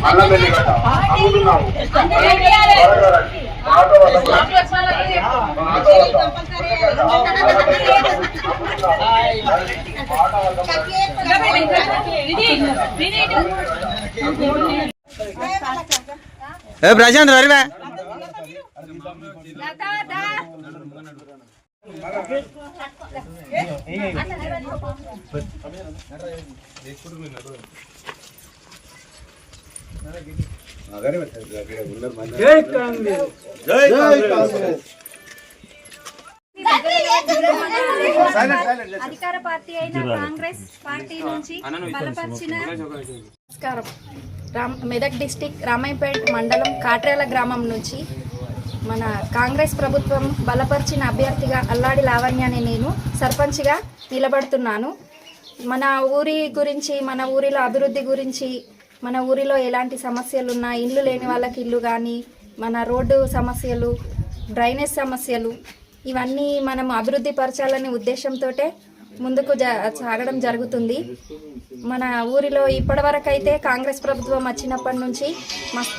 అన్నం ఎల్లిగడ్డ అమ్ముతున్నాము. ప్రశాంత్ వరివా అధికార పార్టీ అయిన కాంగ్రెస్ పార్టీ నుంచి బలపరిచిన మెదక్ డిస్టిక్ రామాయంపేట్ మండలం కాట్రేల గ్రామం నుంచి మన కాంగ్రెస్ ప్రభుత్వం బలపరిచిన అభ్యర్థిగా అల్లాడి లావణ్య అనే నేను సర్పంచ్గా నిలబడుతున్నాను. మన ఊరి గురించి, మన ఊరిలో అభివృద్ధి గురించి, మన ఊరిలో ఎలాంటి సమస్యలు ఉన్నా, ఇల్లు లేని వాళ్ళకి ఇల్లు కానీ, మన రోడ్డు సమస్యలు, డ్రైనేజ్ సమస్యలు, ఇవన్నీ మనం అభివృద్ధి పరచాలనే ఉద్దేశంతో ముందుకు సాగడం జరుగుతుంది. మన ఊరిలో ఇప్పటివరకు అయితే కాంగ్రెస్ ప్రభుత్వం వచ్చినప్పటి నుంచి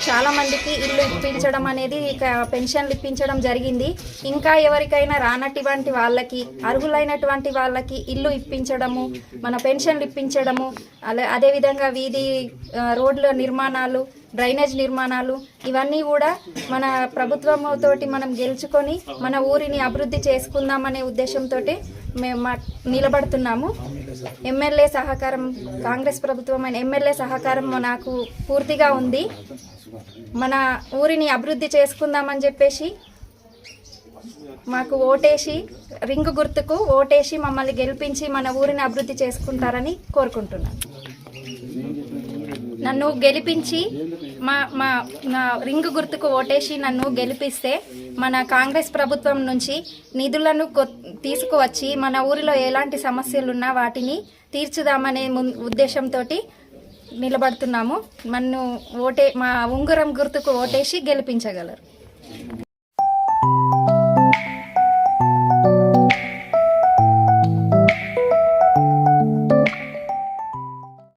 చాలా మందికి ఇల్లు ఇప్పించడం అనేది, పెన్షన్లు ఇప్పించడం జరిగింది. ఇంకా ఎవరికైనా రానటువంటి వాళ్ళకి, అర్హులైనటువంటి వాళ్ళకి ఇల్లు ఇప్పించడము, మన పెన్షన్లు ఇప్పించడము, అదేవిధంగా వీధి రోడ్ల నిర్మాణాలు, డ్రైనేజ్ నిర్మాణాలు, ఇవన్నీ కూడా మన ప్రభుత్వంతో మనం గెలుచుకొని మన ఊరిని అభివృద్ధి చేసుకుందామనే ఉద్దేశంతో మేము నిలబడుతున్నాము. ఎమ్మెల్యే సహకారం, కాంగ్రెస్ ప్రభుత్వమైన ఎమ్మెల్యే సహకారం నాకు పూర్తిగా ఉంది. మన ఊరిని అభివృద్ధి చేసుకుందామని చెప్పేసి మాకు ఓటేసి, రింగు గుర్తుకు ఓటేసి మమ్మల్ని గెలిపించి మన ఊరిని అభివృద్ధి చేసుకుంటారని కోరుకుంటున్నాను. నన్ను గెలిపించి నా రింగు గుర్తుకు ఓటేసి నన్ను గెలిపిస్తే మన కాంగ్రెస్ ప్రభుత్వం నుంచి నిధులను తీసుకువచ్చి మన ఊరిలో ఎలాంటి సమస్యలున్నా వాటిని తీర్చుదామనే ఉద్దేశంతో నిలబడుతున్నాము. మా ఉంగరం గుర్తుకు ఓటేసి గెలిపించగలరు.